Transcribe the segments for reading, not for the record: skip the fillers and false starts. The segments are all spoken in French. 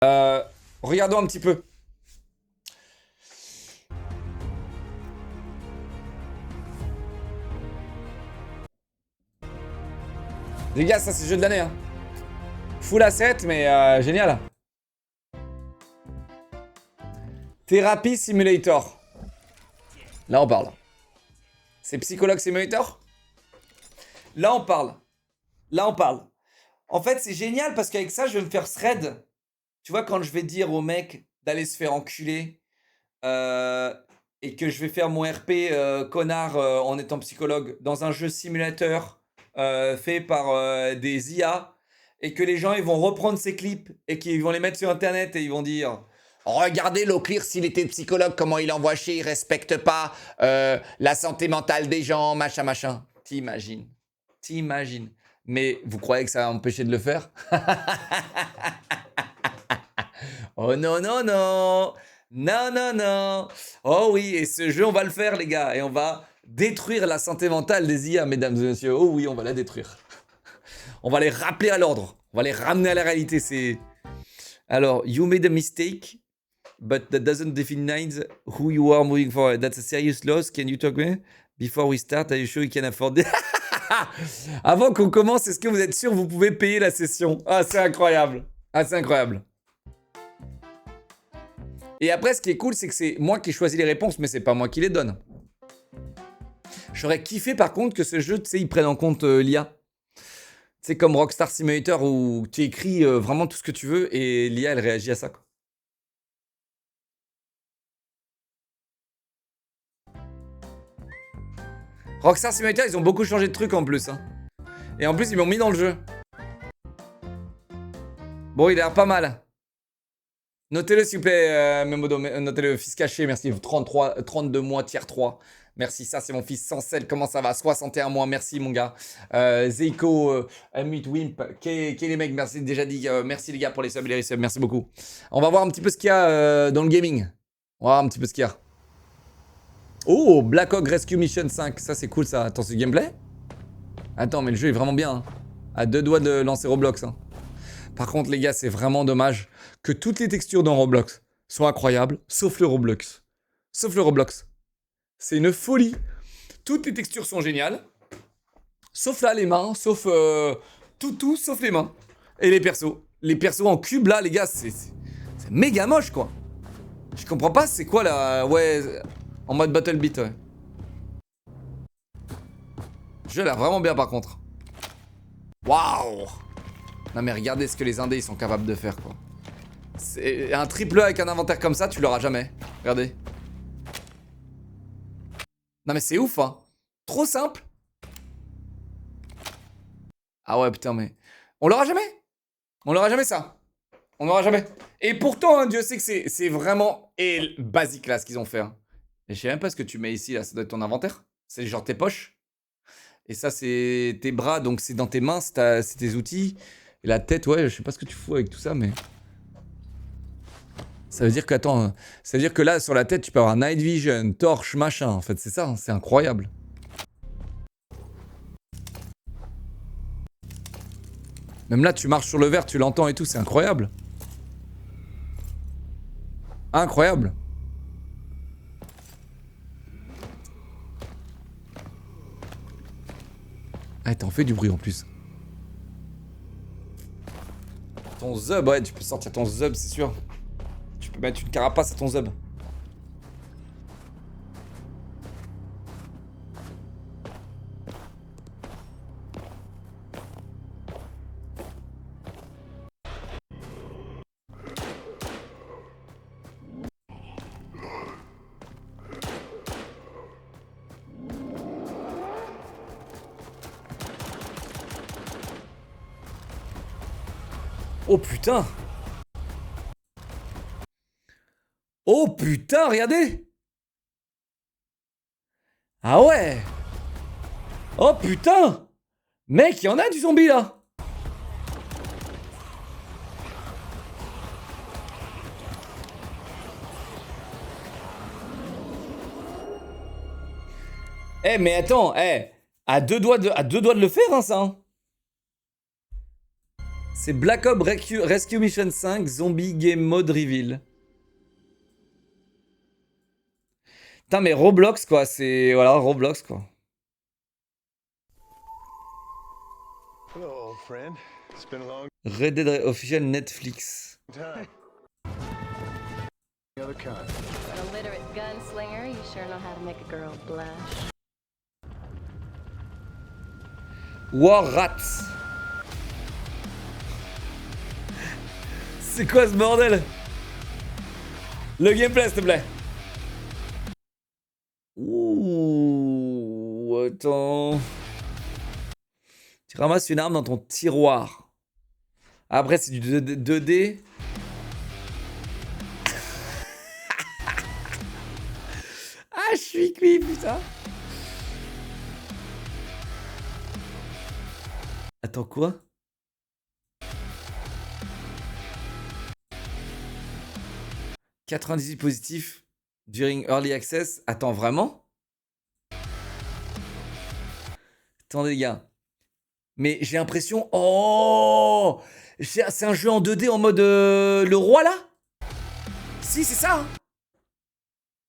Regardons un petit peu. Les gars, ça c'est le jeu de l'année. Hein. Full asset, mais génial. Therapy Simulator. Là, on parle. C'est Psychologue Simulator? Là, on parle. Là, on parle. En fait, c'est génial parce qu'avec ça, je vais me faire thread. Tu vois, quand je vais dire au mec d'aller se faire enculer et que je vais faire mon RP connard en étant psychologue dans un jeu simulateur fait par des IA et que les gens ils vont reprendre ces clips et qu'ils vont les mettre sur internet et ils vont dire regardez Leclerc s'il était psychologue comment il envoie chier, il respecte pas la santé mentale des gens, machin machin. T'imagines. Mais vous croyez que ça va m'empêcher de le faire? Oh non, non, non. Non, non, non. Oh oui, et ce jeu, on va le faire, les gars. Et on va détruire la santé mentale des IA, mesdames et messieurs. Oh oui, on va la détruire. On va les rappeler à l'ordre. On va les ramener à la réalité. C'est... Alors, you made a mistake, but that doesn't define who you are moving forward. That's a serious loss. Can you talk me? Before we start, are you sure you can afford it? Avant qu'on commence, est-ce que vous êtes sûr que vous pouvez payer la session? Ah, c'est incroyable. Ah, c'est incroyable. Et après, ce qui est cool, c'est que c'est moi qui ai choisi les réponses, mais c'est pas moi qui les donne. J'aurais kiffé par contre que ce jeu, tu sais, il prenne en compte l'IA. C'est comme Rockstar Simulator où tu écris vraiment tout ce que tu veux et l'IA, elle réagit à ça. Quoi. Rockstar Simulator, ils ont beaucoup changé de trucs en plus. Hein. Et en plus, ils m'ont mis dans le jeu. Bon, il a l'air pas mal. Notez-le s'il vous plaît, Memodo, notez-le, fils caché, merci. 32 mois, tiers 3. Merci, ça c'est mon fils Sancel, comment ça va? 61 mois, merci mon gars. Zeiko, Mute Wimp, les mecs, merci déjà dit. Merci les gars pour les subs et les resubs, merci beaucoup. On va voir un petit peu ce qu'il y a dans le gaming. On va voir un petit peu ce qu'il y a. Oh, Black Hawk Rescue Mission 5, ça c'est cool ça. Attends, c'est du gameplay? Attends, mais le jeu est vraiment bien. Hein. À deux doigts de lancer Roblox. Hein. Par contre, les gars, c'est vraiment dommage que toutes les textures dans Roblox soient incroyables, sauf le Roblox. Sauf le Roblox. C'est une folie. Toutes les textures sont géniales. Sauf là, les mains, sauf tout, sauf les mains. Et les persos. Les persos en cube, là, les gars, c'est méga moche, quoi. Je comprends pas, c'est quoi, là? Ouais, en mode Battle Beat, ouais. Le jeu a l'air vraiment bien, par contre. Waouh! Non mais regardez ce que les indés ils sont capables de faire quoi. C'est un triple A avec un inventaire comme ça, tu l'auras jamais. Regardez. Non mais c'est ouf hein. Trop simple. Ah ouais putain mais... On l'aura jamais. On l'aura jamais ça. On l'aura jamais. Et pourtant hein, Dieu sait que c'est vraiment basique là ce qu'ils ont fait. Hein. Et je sais même pas ce que tu mets ici là, ça doit être ton inventaire. C'est genre tes poches. Et ça c'est tes bras donc c'est dans tes mains, c'est tes outils. Et la tête, ouais, je sais pas ce que tu fous avec tout ça, mais... Ça veut dire que, attends, ça veut dire que là, sur la tête, tu peux avoir Night Vision, torche, machin. En fait, c'est ça, hein, c'est incroyable. Même là, tu marches sur le verre, tu l'entends et tout, c'est incroyable. Incroyable. Ah, t'en fais du bruit en plus. Ton zub, ouais, tu peux sortir ton zub, c'est sûr. Tu peux mettre une carapace à ton zub. Oh putain! Oh putain, regardez! Ah ouais! Oh putain! Mec, il y en a du zombie là! Eh mais attends, à deux doigts de le faire hein ça! Hein. C'est Black Ops Rescue Mission 5 Zombie Game Mode Reveal. Putain, mais Roblox, quoi. C'est... Voilà, Roblox, quoi. Hello, old friend. It's been a long Red Dead Official Netflix. time. The other kind. An illiterate gunslinger, you sure know how to make a girl blush. War Rats. C'est quoi ce bordel? Le gameplay, s'il te plaît. Ouh, attends. Tu ramasses une arme dans ton tiroir. Après, c'est du 2D. Ah, je suis cuit, putain. Attends, quoi? « 98 positifs during early access. » Attends, vraiment? Attendez, les gars. Mais j'ai l'impression... Oh! C'est un jeu en 2D en mode... le roi, là? Si, c'est ça, hein.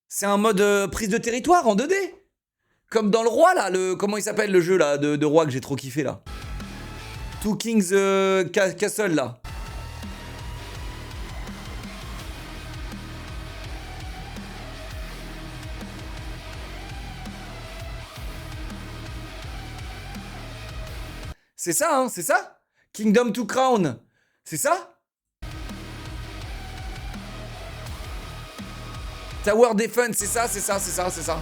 C'est un mode prise de territoire en 2D. Comme dans le roi, là. Comment il s'appelle, le jeu, là, de roi que j'ai trop kiffé, là? Two Kings Castle, là. C'est ça, hein, c'est ça? Kingdom to Crown. C'est ça? Tower Defense, c'est ça, c'est ça, c'est ça, c'est ça.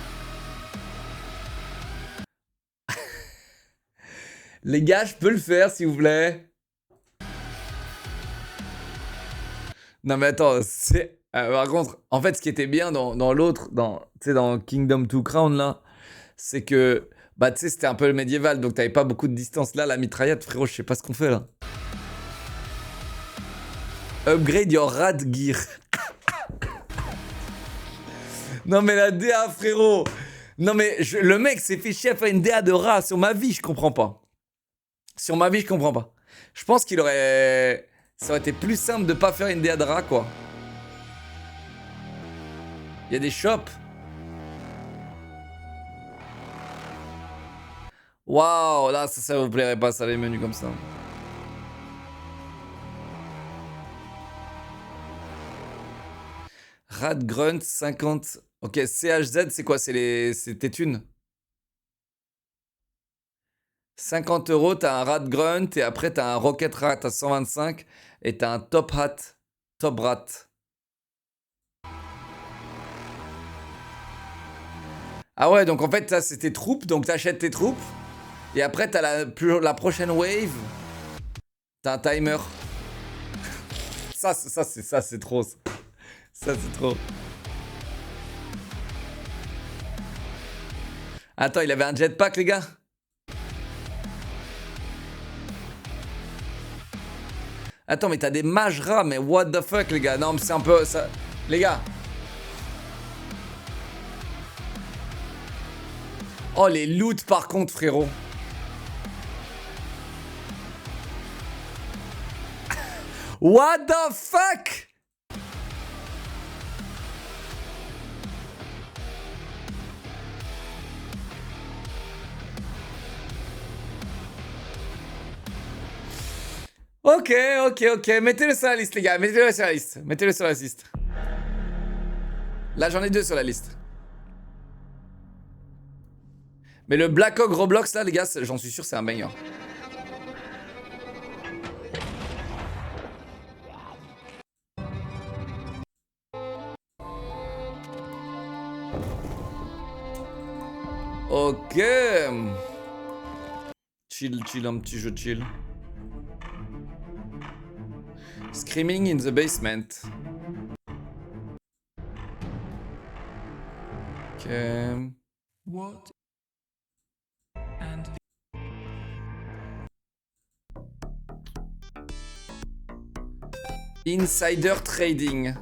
Les gars, je peux le faire, s'il vous plaît. Non, mais attends, c'est... par contre, en fait, ce qui était bien dans l'autre, dans Kingdom to Crown, là, c'est que... Bah, tu sais, c'était un peu le médiéval, donc t'avais pas beaucoup de distance. Là, la mitraillette, frérot, je sais pas ce qu'on fait, là. Upgrade your rad gear. Non, mais la DA, frérot. Non, mais le mec s'est fait chier à faire une DA de rat. Sur ma vie, je comprends pas. Sur ma vie, je comprends pas. Je pense qu'il aurait... Ça aurait été plus simple de pas faire une DA de rat, quoi. Il y a des shops. Waouh, là, ça vous plairait pas, ça, les menus comme ça. Rad Grunt 50. Ok, CHZ, c'est quoi? C'est tes thunes. 50 €, t'as un Rat Grunt et après t'as un Rocket Rat à 125 et t'as un Top Hat, Top Rat. Ah ouais, donc en fait, ça c'est tes troupes, donc t'achètes tes troupes. Et après, t'as la prochaine wave. T'as un timer. Ça c'est trop. Ça, c'est trop. Attends, il avait un jetpack, les gars? Attends, mais t'as des mages rats, mais what the fuck, les gars? Non, mais c'est un peu... Ça... Les gars. Oh, les loots, par contre, frérot. What the fuck? Ok. Mettez-le sur la liste, les gars. Mettez-le sur la liste. Mettez-le sur la liste. Là, j'en ai 2 sur la liste. Mais le Black Hawk Roblox, là, les gars, j'en suis sûr, c'est un banger. Ok. Chill, un petit jeu chill. Screaming in the basement. Ok. What? And Insider trading.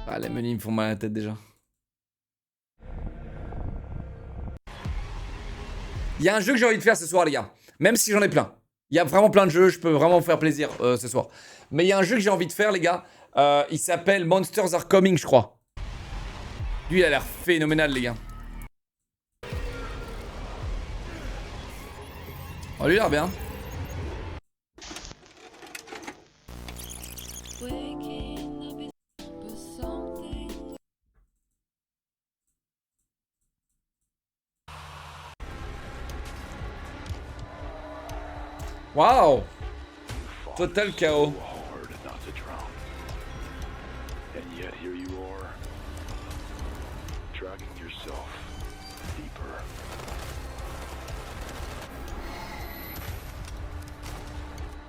Ah, les menus me font mal à la tête déjà. Il y a un jeu que j'ai envie de faire ce soir, les gars. Même si j'en ai plein. Il y a vraiment plein de jeux, je peux vraiment vous faire plaisir ce soir. Mais il y a un jeu que j'ai envie de faire, les gars. Il s'appelle Monsters Are Coming, je crois. Lui, il a l'air phénoménal, les gars. Oh, lui, il a l'air bien. Waouh! Total chaos. Hard not to drown. And yet here you are, dragging yourself deeper.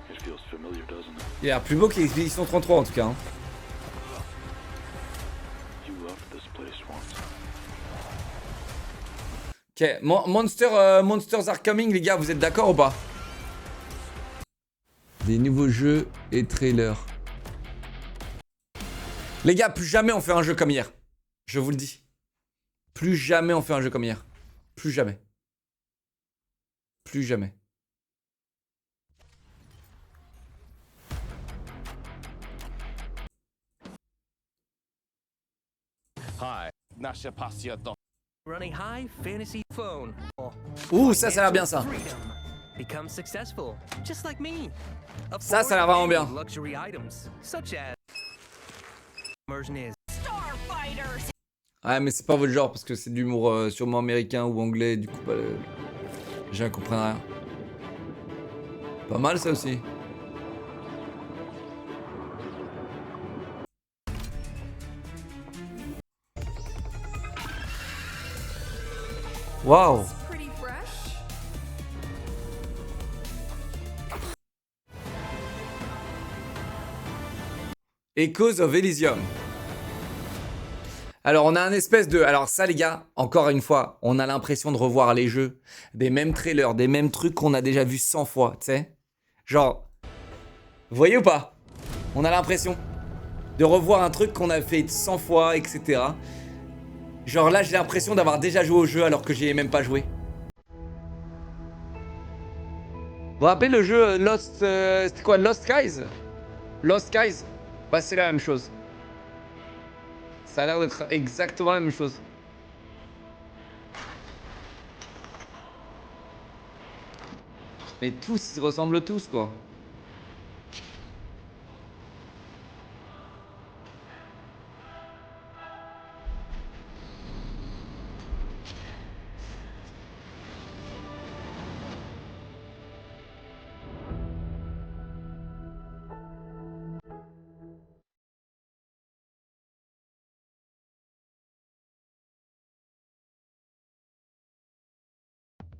It feels familiar, doesn't it? Il a l'air plus beau qu'Expédition 33 en tout cas. Hein. You loved this place once. Ok, Monsters Are Coming, les gars, vous êtes d'accord ou pas? Des nouveaux jeux et trailers. Les gars, plus jamais on fait un jeu comme hier. Je vous le dis. Plus jamais on fait un jeu comme hier. Plus jamais. Plus jamais. Hi, nasza pasja do Running high fantasy phone. Ouh, ça a l'air bien ça. Freedom. Become successful, just like me. Ça a l'air vraiment bien. Luxury items, such as immersion is. Ouais, mais c'est pas votre genre parce que c'est de l'humour sûrement américain ou anglais, du coup, bah, je ne comprends rien. Pas mal ça aussi. Waouh! Pretty fresh. Echoes of Elysium. Alors, on a un espèce de... Alors ça, les gars, encore une fois, on a l'impression de revoir les jeux, des mêmes trailers, des mêmes trucs qu'on a déjà vus 100 fois, tu sais. Genre, vous voyez ou pas? On a l'impression de revoir un truc qu'on a fait 100 fois, etc. Genre là, j'ai l'impression d'avoir déjà joué au jeu alors que j'y ai même pas joué. Vous vous rappelez le jeu Lost... c'était quoi? Lost Skies? Lost Skies? Bah, c'est la même chose. Ça a l'air d'être exactement la même chose. Mais tous, ils ressemblent tous, quoi.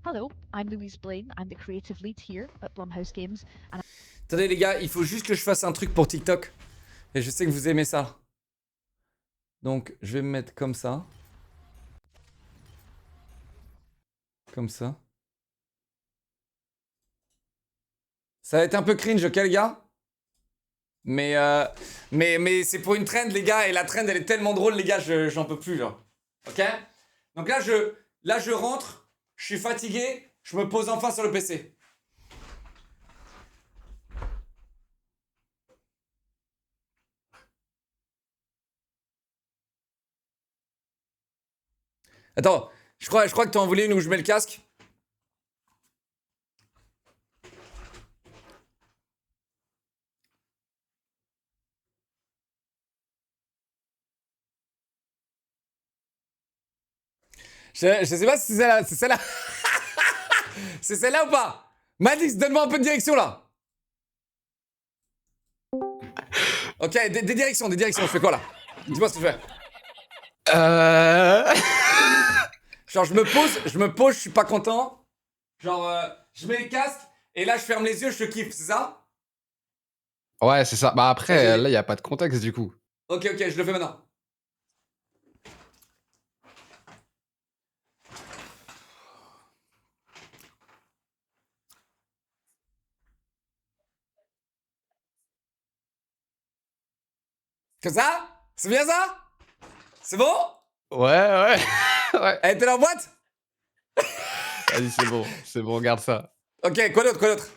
Hello, I'm Louise Blaine. I'm the creative lead here at Blumhouse Games, and Attendez, les gars, il faut juste que je fasse un truc pour TikTok. Et je sais que vous aimez ça. Donc, je vais me mettre comme ça. Comme ça. Ça va être un peu cringe, ok, les gars? Mais c'est pour une trend, les gars. Et la trend, elle est tellement drôle, les gars, j'en peux plus, genre. Ok? Donc là, je rentre. Je suis fatigué. Je me pose enfin sur le PC. Attends, je crois que tu en voulais une où je mets le casque. Je sais pas si c'est celle-là. C'est celle-là. C'est celle-là ou pas? Madix, donne-moi un peu de direction là. Ok, des directions, je fais quoi là? Dis-moi ce que je fais. Genre je me pose, je suis pas content. Genre je mets le casque et là je ferme les yeux, je te kiffe, c'est ça? Ouais, c'est ça. Bah après, Ok. là, il n'y a pas de contexte du coup. Ok, je le fais maintenant. Comme ça? C'est bien ça? C'est bon? Ouais. Ouais. Elle était dans la boîte? Vas-y, c'est bon, garde ça. Ok, quoi d'autre, quoi d'autre?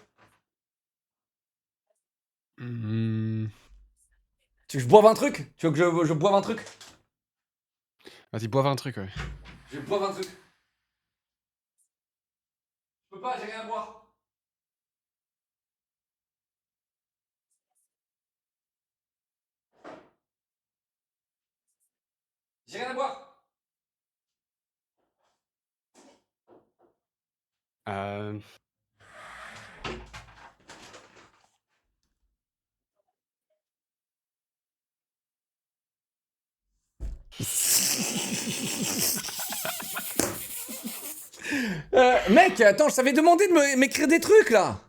Hmm. Tu veux que je boive un truc? Tu veux que je boive un truc? Vas-y, boive un truc, ouais. Je boive un truc. Je peux pas, j'ai rien à boire. J'ai rien à boire. Euh... Mec, attends, je t'avais demandé de m'écrire des trucs là.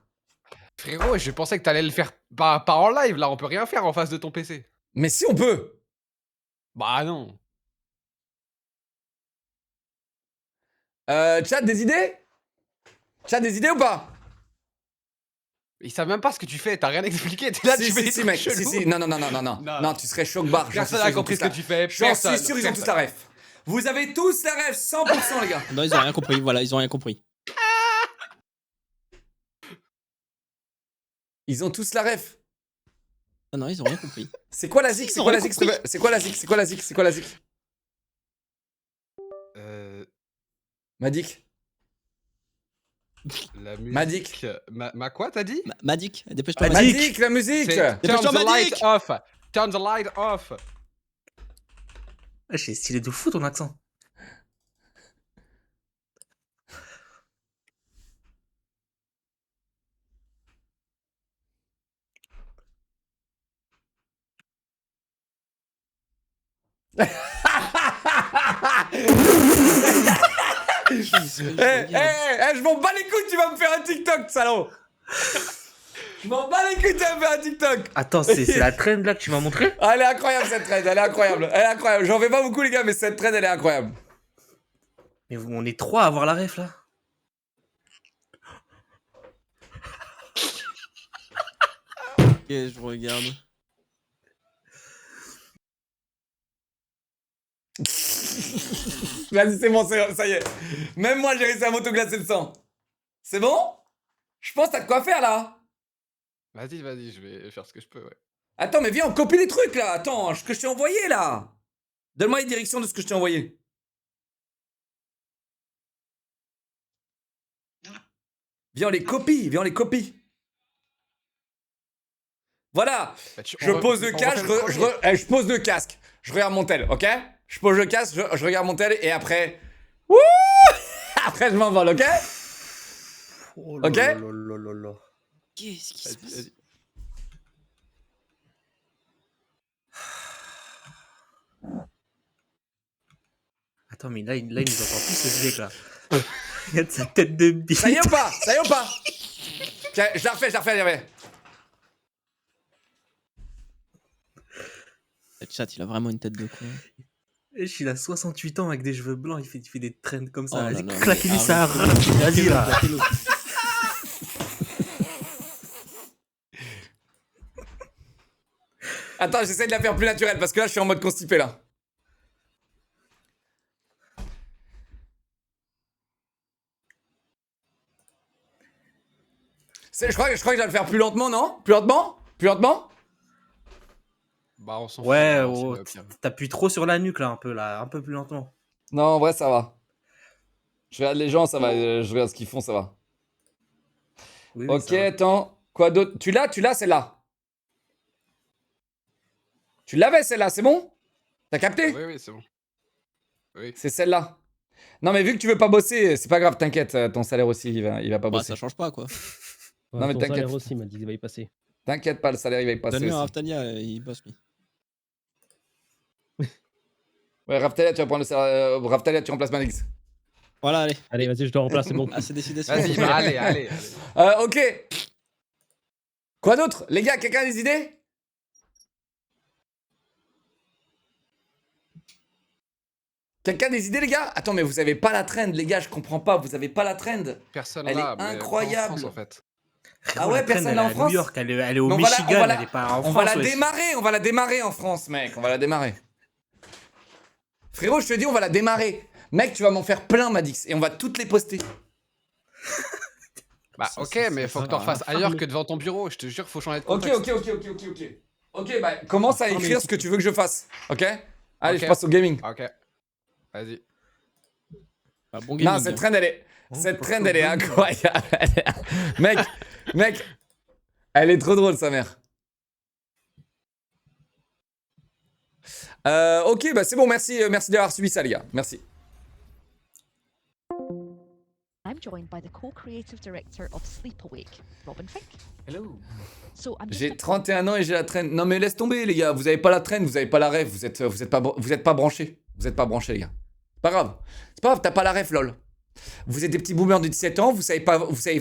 Frérot, je pensais que t'allais le faire pas en live, là, on peut rien faire en face de ton PC. Mais si on peut. Bah non. Chat, des idées? Chat, des idées ou pas? Ils savent même pas ce que tu fais, t'as rien expliqué, t'es là, Si, tu fais si, des si, trucs mec, chelous. si, non, non, non, non, non, non, Non. non, tu serais choc barre. Personne n'a compris ce que tu fais, J'en personne. suis sûr, ils ont tous la ref. Vous avez tous la ref, 100% les gars. Non, ils ont rien compris, voilà, ils ont rien compris. Ils ont tous la ref. Ah non, ils ont rien compris. C'est quoi la zik? C'est quoi la zik? C'est quoi la zik? C'est quoi la zik? C'est quoi la zik? Madik. La musique... Madik. Ma quoi, t'as dit? Madik, dépêche-toi. Madik, la musique. C'est Turn Dépêche-toi, the light Madik. off. Turn the light off. Ouais, c'est stylé de fou ton accent. Je m'en bats les couilles, tu vas me faire un TikTok, salaud. Je m'en bats les couilles, tu vas me faire un TikTok. Attends, c'est la trend là que tu m'as montré? Ah, elle est incroyable cette trend, elle est incroyable. Elle est incroyable. J'en fais pas beaucoup les gars, mais cette trend elle est incroyable. Mais on est trois à avoir la ref là. Ok, je regarde. Vas-y, c'est bon, ça y est. Même moi j'ai réussi à m'autoglacer le sang. C'est bon? Je pense que t'as de quoi faire là. Vas-y, vas-y, je vais faire ce que je peux, ouais. Attends, mais viens, on copie les trucs là. Attends, ce que je t'ai envoyé là. Donne-moi les directions de ce que je t'ai envoyé. Viens, on les copie, viens, on les copie. Voilà. Bah, Je pose le casque, je pose le casque. Je regarde mon tel, ok? Je pose le casque, je regarde mon tel et après. Wouh! Après, je m'envole, ok? Oh Ok. là là là là là. Qu'est-ce qui se passe? Vas-y. Attends, mais là, il nous entend plus ce mec là. Il y a de sa tête de bite. Ça y est ou pas? Ça y est ou pas? Tiens, je la refais. Le chat, il a vraiment une tête de con. Il a 68 ans avec des cheveux blancs, il fait des trends comme ça. Oh là Vas-y, là, claquez-lui mais ça. arrête. Vas-y là. Claquez-le. Attends, j'essaie de la faire plus naturelle parce que là, je suis en mode constipé là. Je crois que je vais le faire plus lentement, non? Plus lentement? Bah, on s'en Ouais, fout, oh, c'est au pire. t'appuies trop sur la nuque là, un peu plus lentement. Non, en vrai, ça va. Je regarde les gens, ça va. Je regarde ce qu'ils font, ça va. Oui, Ok, ça va. attends. Quoi d'autre? Tu l'as celle-là? Tu l'avais celle-là, c'est bon? T'as capté? Oui, c'est bon. Oui. C'est celle-là. Non, mais vu que tu veux pas bosser, c'est pas grave, t'inquiète. Ton salaire aussi, il va pas Bah, bosser. ça change pas, quoi. Non, mais ton t'inquiète. salaire aussi, il m'a dit qu'il va y passer. T'inquiète pas, le salaire, il va y passer Donne-le à aussi. Raftania, il bosse, lui. Ouais, Raftalia, tu vas prendre le salaire. Raftalia, tu remplaces Manix. Voilà, allez. Allez, vas-y, je te remplace, c'est bon. Ah, c'est décidé. Vas-y, bah, allez. Ok. Quoi d'autre? Les gars, quelqu'un a des idées? Quelqu'un a des idées, les gars? Attends, mais vous avez pas la trend, les gars, je comprends pas. Vous avez pas la trend. Personne Elle là, est mais pas en incroyable. France, en fait. Frérot, ouais, la trend, personne elle là est en à France. New York, elle est au Mais Michigan, elle est pas en on France. va la wesh. démarrer, on va la démarrer en France, mec. On va la démarrer. Frérot, je te dis, on va la démarrer. Mec, tu vas m'en faire plein, Madix. Et on va toutes les poster. Bah Ça, ok, c'est- mais c'est faut que ça, t'en va. fasses ailleurs que devant ton bureau. Je te jure, faut changer de Ok, contexte. ok. Ok, bah commence à écrire ce que tu veux que je fasse. Ok? Allez, Ok. je passe au gaming. Ok. Vas-y. Bah, bon Non, gaming. cette hein. trend, cette trend, elle est incroyable. Mec, elle est trop drôle, sa mère. Ok, bah c'est bon, merci d'avoir suivi ça, les gars. Merci. I'm joined by the co-creative director of Sleepawake, Robin Fink. Hello. So I'm just J'ai 31 ans et j'ai la traîne. Non, mais laisse tomber, les gars. Vous avez pas la traîne, vous avez pas la ref. Vous êtes pas branchés. Vous êtes pas branchés, les gars. C'est pas grave. C'est pas grave, t'as pas la ref, lol. Vous êtes des petits boomers de 17 ans, vous savez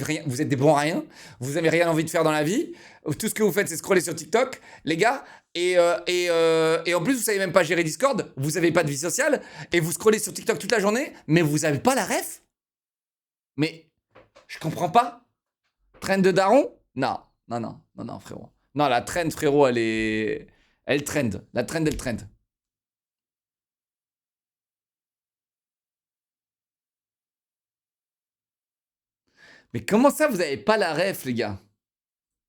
rien, vous êtes des bons à rien, vous avez rien envie de faire dans la vie, tout ce que vous faites c'est scroller sur TikTok, les gars, et en plus vous savez même pas gérer Discord, vous avez pas de vie sociale, et vous scrollez sur TikTok toute la journée, mais vous avez pas la ref. Mais, je comprends pas. Trend de daron? Non, frérot. Non, la trend, frérot, elle trend. La trend, elle trend. Mais comment ça, vous avez pas la ref, les gars?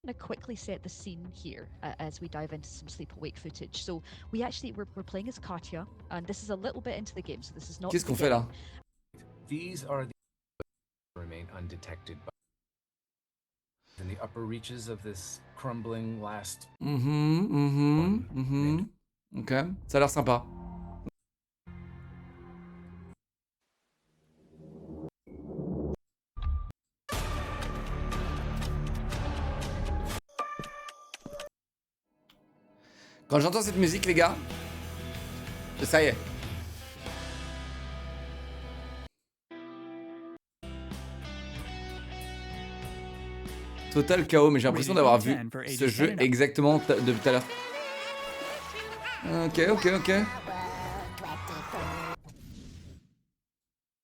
going to quickly set the scene here as we dive into some Sleepawake footage. So we're playing as Katya, and this is a little bit into the game, so this is not. Qu'est-ce qu'on fait là? These are the remain undetected in the upper reaches of this crumbling last. Ok, ça a l'air sympa. Quand j'entends cette musique, les gars, ça y est. Total chaos, mais j'ai l'impression d'avoir vu ce jeu exactement depuis tout à l'heure. Ok.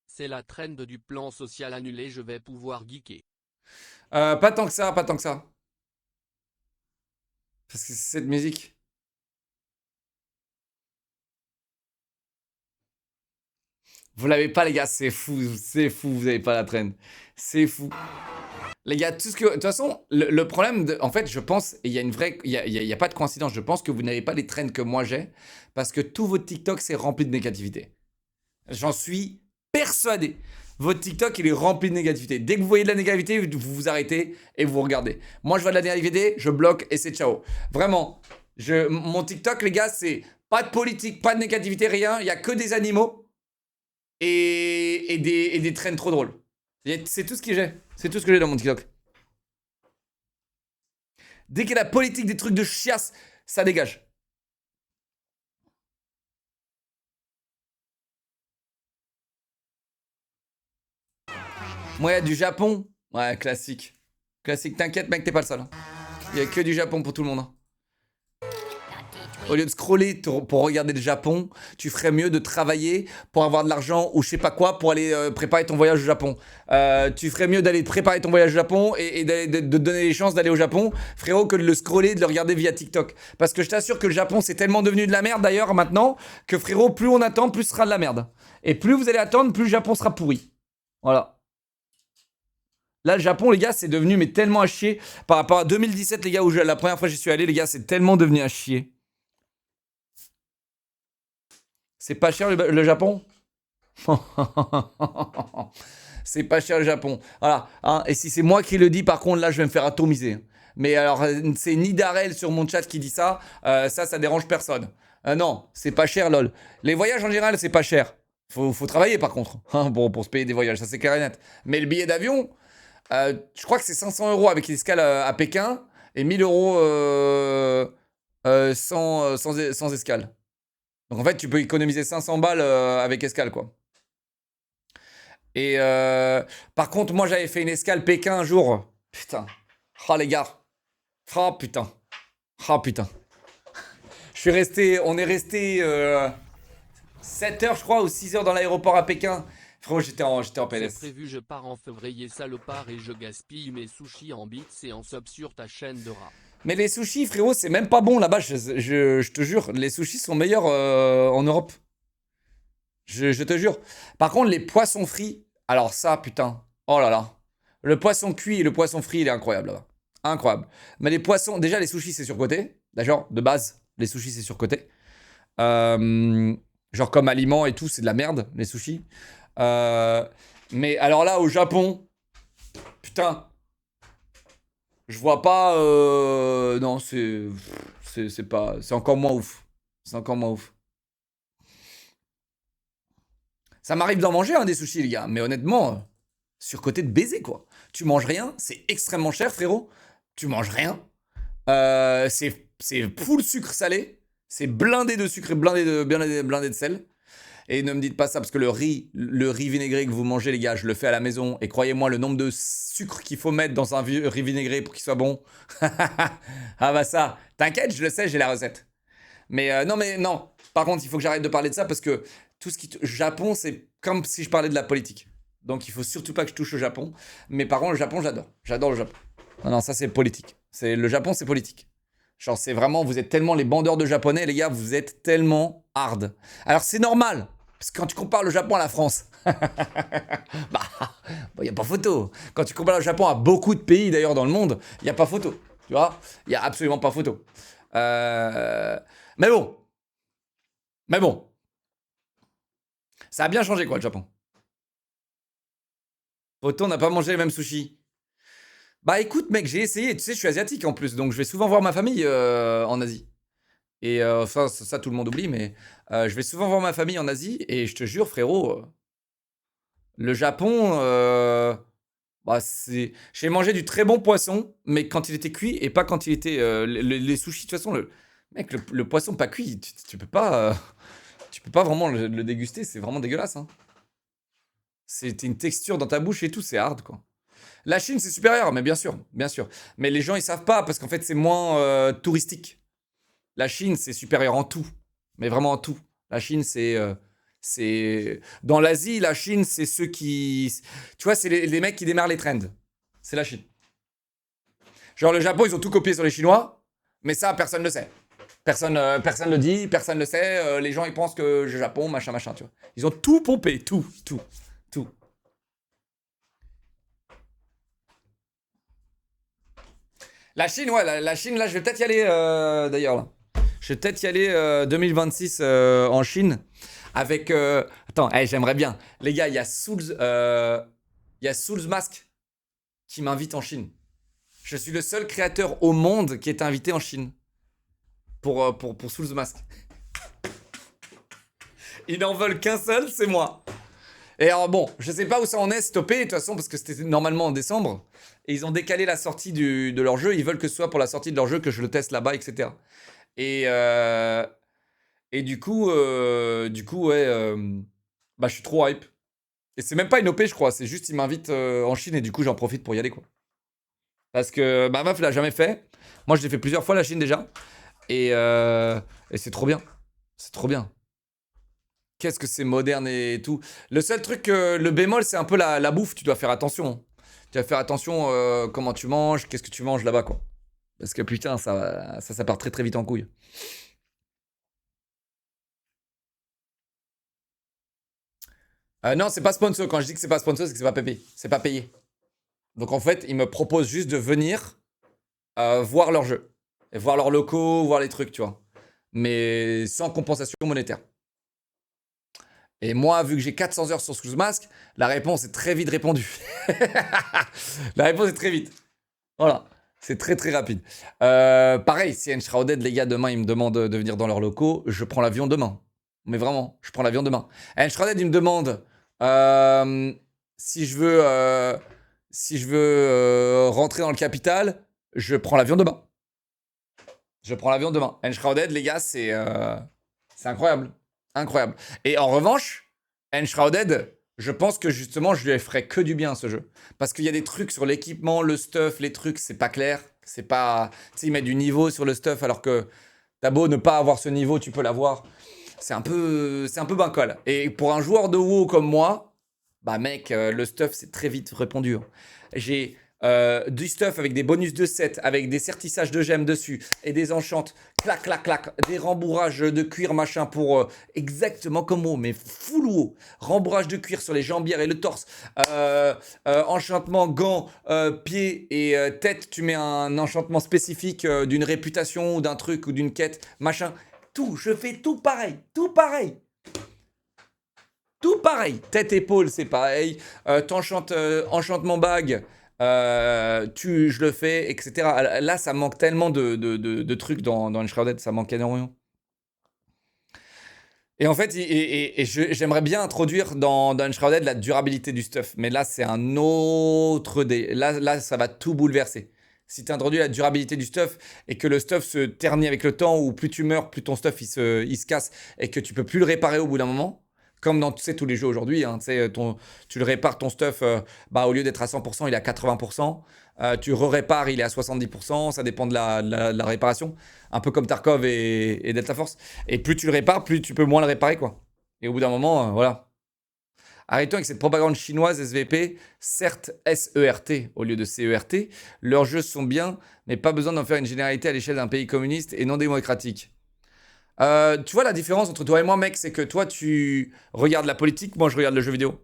C'est la trend du plan social annulé, je vais pouvoir geeker. Pas tant que ça. Parce que c'est cette musique. Vous l'avez pas, les gars, c'est fou, vous avez pas la traîne. C'est fou. Les gars, tout ce que... De toute façon, le problème, en fait, je pense, il y a une vraie... Il y a pas de coïncidence, je pense que vous n'avez pas les trends que moi j'ai, parce que tout votre TikTok, c'est rempli de négativité. J'en suis persuadé. Votre TikTok, il est rempli de négativité. Dès que vous voyez de la négativité, vous vous arrêtez et vous regardez. Moi, je vois de la négativité, je bloque et c'est ciao. Vraiment, mon TikTok, les gars, c'est pas de politique, pas de négativité, rien. Il y a que des animaux. Et des trends trop drôles. C'est tout ce que j'ai. C'est tout ce que j'ai dans mon TikTok. Dès qu'il y a la politique, des trucs de chiasse, ça dégage. Moi, il y a du Japon. Ouais, classique. Classique, t'inquiète, mec, t'es pas le seul. Il y a que du Japon pour tout le monde. Au lieu de scroller pour regarder le Japon, tu ferais mieux de travailler pour avoir de l'argent ou je sais pas quoi pour aller préparer ton voyage au Japon. Tu ferais mieux d'aller préparer ton voyage au Japon et de te donner les chances d'aller au Japon, frérot, que de le scroller, de le regarder via TikTok. Parce que je t'assure que le Japon, c'est tellement devenu de la merde d'ailleurs maintenant que frérot, plus on attend, plus ce sera de la merde. Et plus vous allez attendre, plus le Japon sera pourri. Voilà. Là, le Japon, les gars, c'est devenu mais tellement à chier. Par rapport à 2017, les gars, où la première fois que j'y suis allé, les gars, c'est tellement devenu à chier. C'est pas cher le Japon? C'est pas cher le Japon. Voilà. Hein. Et si c'est moi qui le dis, par contre, là, je vais me faire atomiser. Mais alors, c'est Nidarel sur mon chat qui dit ça. Ça dérange personne. Non, c'est pas cher, lol. Les voyages en général, c'est pas cher. Faut travailler, par contre. Hein, pour se payer des voyages, ça c'est clair et net. Mais le billet d'avion, je crois que c'est 500 € avec l'escale à Pékin et 1000 € sans escale. Donc en fait, tu peux économiser 500 balles avec escale, quoi. Et par contre, moi, j'avais fait une escale Pékin un jour. Putain. Oh, les gars. Oh, putain. Oh, putain. On est resté 7 heures, je crois, ou 6 heures dans l'aéroport à Pékin. Frérot, j'étais en PLS. C'est prévu, je pars en février, salopard, et je gaspille mes sushis en bits et en sub sur ta chaîne de rap. Mais les sushis, frérot, c'est même pas bon là-bas. Je te jure, les sushis sont meilleurs en Europe. Je te jure. Par contre, les poissons frits, alors ça, putain. Oh là là. Le poisson cuit et le poisson frit, il est incroyable là-bas. Incroyable. Mais les poissons, déjà les sushis c'est surcoté. D'accord, de base, les sushis c'est surcoté. Genre comme aliment et tout, c'est de la merde, les sushis. Mais alors là, au Japon, putain, je vois pas. Non, c'est pas. C'est encore moins ouf. C'est encore moins ouf. Ça m'arrive d'en manger des sushis, les gars, mais honnêtement, surcoté de baiser quoi. Tu manges rien, c'est extrêmement cher, frérot. Tu manges rien. C'est full sucre salé. C'est blindé de sucre et blindé de sel. Et ne me dites pas ça parce que le riz vinaigré que vous mangez, les gars, je le fais à la maison. Et croyez-moi, le nombre de sucre qu'il faut mettre dans un riz vinaigré pour qu'il soit bon. Ah bah ça, t'inquiète, je le sais, j'ai la recette. Mais non. Par contre, il faut que j'arrête de parler de ça parce que tout ce qui Japon, c'est comme si je parlais de la politique. Donc il faut surtout pas que je touche au Japon. Mais par contre, le Japon, j'adore. J'adore le Japon. Non, ça c'est politique. Le Japon, c'est politique. Genre, c'est vraiment, vous êtes tellement les bandeurs de japonais, les gars, vous êtes tellement hard. Alors, c'est normal, parce que quand tu compares le Japon à la France, y a pas photo. Quand tu compares le Japon à beaucoup de pays, d'ailleurs, dans le monde, il y a pas photo. Tu vois, il y a absolument pas photo. Mais bon. Ça a bien changé, quoi, le Japon. Photo, on n'a pas mangé les mêmes sushis. Bah écoute mec, j'ai essayé, tu sais je suis asiatique en plus, donc je vais souvent voir ma famille en Asie. Et enfin ça tout le monde oublie, mais je vais souvent voir ma famille en Asie, et je te jure frérot, le Japon, j'ai mangé du très bon poisson, mais quand il était cuit, et pas quand il était... les sushis de toute façon, le poisson pas cuit, tu peux pas vraiment le déguster, c'est vraiment dégueulasse. Hein. C'est une texture dans ta bouche et tout, c'est hard quoi. La Chine, c'est supérieur, mais bien sûr. Mais les gens, ils savent pas, parce qu'en fait, c'est moins touristique. La Chine, c'est supérieur en tout. Mais vraiment en tout. La Chine, c'est... Dans l'Asie, la Chine, c'est ceux qui... Tu vois, c'est les mecs qui démarrent les trends. C'est la Chine. Genre, le Japon, ils ont tout copié sur les Chinois, mais ça, personne ne le sait. Personne le dit, personne le sait. Les gens, ils pensent que le Japon, machin, tu vois. Ils ont tout pompé, tout. La Chine, ouais, la Chine, là, je vais peut-être y aller, d'ailleurs, là. Je vais peut-être y aller 2026 en Chine, avec... Attends, j'aimerais bien. Les gars, il y a Souls Mask qui m'invite en Chine. Je suis le seul créateur au monde qui est invité en Chine pour Souls Mask. Ils n'en veulent qu'un seul, c'est moi. Et alors bon, je sais pas où ça en est stoppé, de toute façon, parce que c'était normalement en décembre. Et ils ont décalé la sortie de leur jeu. Ils veulent que ce soit pour la sortie de leur jeu que je le teste là-bas, etc. Et du coup, ouais, bah je suis trop hype. Et c'est même pas une OP, je crois. C'est juste ils m'invitent en Chine et du coup j'en profite pour y aller, quoi. Parce que ma meuf l'a jamais fait. Moi je l'ai fait plusieurs fois la Chine déjà. Et c'est trop bien. C'est trop bien. Qu'est-ce que c'est moderne et tout. Le seul truc, le bémol, c'est un peu la bouffe. Tu dois faire attention. Tu dois faire attention comment tu manges, qu'est-ce que tu manges là-bas, quoi. Parce que putain, ça part très très vite en couille. Non, c'est pas sponsor. Quand je dis que c'est pas sponsor, c'est que c'est pas payé. C'est pas payé. Donc en fait, ils me proposent juste de venir voir leur jeu. Et voir leurs locaux, voir les trucs, tu vois. Mais sans compensation monétaire. Et moi, vu que j'ai 400 heures sur Souls Mask, la réponse est très vite répondue. La réponse est très vite. Voilà. C'est très très rapide. Pareil, si Enshrouded, les gars, demain, ils me demandent de venir dans leurs locaux, je prends l'avion demain. Mais vraiment, je prends l'avion demain. Enshrouded, il me demande si je veux rentrer dans le capital, je prends l'avion demain. Je prends l'avion demain. Enshrouded, les gars, c'est incroyable. Incroyable. Et en revanche, Enshrouded, je pense que justement, je lui ferai que du bien à ce jeu. Parce qu'il y a des trucs sur l'équipement, le stuff, les trucs, c'est pas clair. C'est pas... Tu sais, ils mettent du niveau sur le stuff alors que t'as beau ne pas avoir ce niveau, tu peux l'avoir. C'est un peu bancal. Et pour un joueur de WoW comme moi, bah mec, le stuff, c'est très vite répondu. J'ai du stuff avec des bonus de 7, avec des sertissages de gemmes dessus et des enchantes, clac, clac, clac, des rembourrages de cuir machin pour exactement comme WoW, mais full WoW. Rembourrage de cuir sur les jambières et le torse, enchantement, gants, pieds et tête, tu mets un enchantement spécifique d'une réputation ou d'un truc ou d'une quête, machin. Tout, je fais tout pareil, tout pareil. Tout pareil, tête, épaule, c'est pareil. T'enchantes enchantement bague, je le fais, etc. Là, ça manque tellement de trucs dans Enshrouded, ça manque énormément. Et en fait, j'aimerais bien introduire dans Enshrouded la durabilité du stuff. Mais là, c'est un autre Là, ça va tout bouleverser. Si tu introduis la durabilité du stuff et que le stuff se ternit avec le temps, ou plus tu meurs, plus ton stuff il se casse et que tu peux plus le réparer au bout d'un moment, comme dans tous les jeux aujourd'hui, hein, tu le répares ton stuff, au lieu d'être à 100%, il est à 80%. Tu répares, il est à 70%. Ça dépend de la réparation. Un peu comme Tarkov et Delta Force. Et plus tu le répares, plus tu peux moins le réparer, quoi. Et au bout d'un moment, voilà. Arrêtons avec cette propagande chinoise SVP, certes SERT au lieu de CERT. Leurs jeux sont bien, mais pas besoin d'en faire une généralité à l'échelle d'un pays communiste et non démocratique. Tu vois la différence entre toi et moi, mec, c'est que toi, tu regardes la politique, moi, je regarde le jeu vidéo.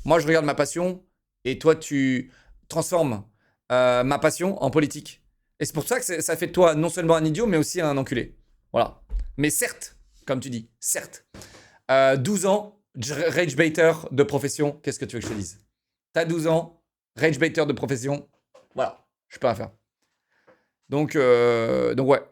Moi, je regarde ma passion, et toi, tu transformes ma passion en politique. Et c'est pour ça que ça fait de toi non seulement un idiot, mais aussi un enculé. Voilà. Mais certes, comme tu dis, certes. 12 ans, rage baiter de profession, qu'est-ce que tu veux que je te dise? T'as 12 ans, rage baiter de profession, voilà, je peux rien faire. Donc ouais.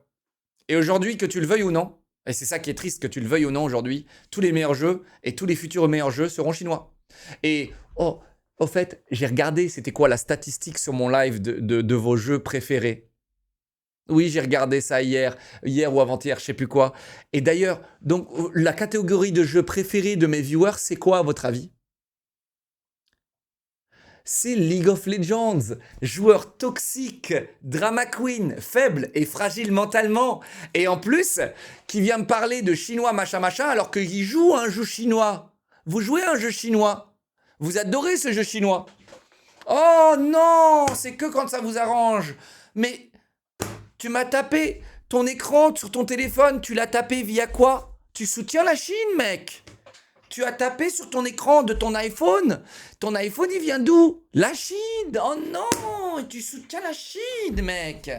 Et aujourd'hui, que tu le veuilles ou non, et c'est ça qui est triste, que tu le veuilles ou non aujourd'hui, tous les meilleurs jeux et tous les futurs meilleurs jeux seront chinois. Et au fait, j'ai regardé, c'était quoi la statistique sur mon live de vos jeux préférés. Oui, j'ai regardé ça hier ou avant-hier, je sais plus quoi. Et d'ailleurs, donc la catégorie de jeux préférés de mes viewers, c'est quoi à votre avis? C'est League of Legends, joueur toxique, drama queen, faible et fragile mentalement. Et en plus, qui vient me parler de chinois machin machin alors qu'il joue à un jeu chinois. Vous jouez à un jeu chinois. Vous adorez ce jeu chinois. Oh non, c'est que quand ça vous arrange. Mais tu m'as tapé ton écran sur ton téléphone, tu l'as tapé via quoi? Tu soutiens la Chine, mec. Tu as tapé sur ton écran de ton iPhone. Ton iPhone, il vient d'où? La Chine. Oh non, tu soutiens la Chine, mec.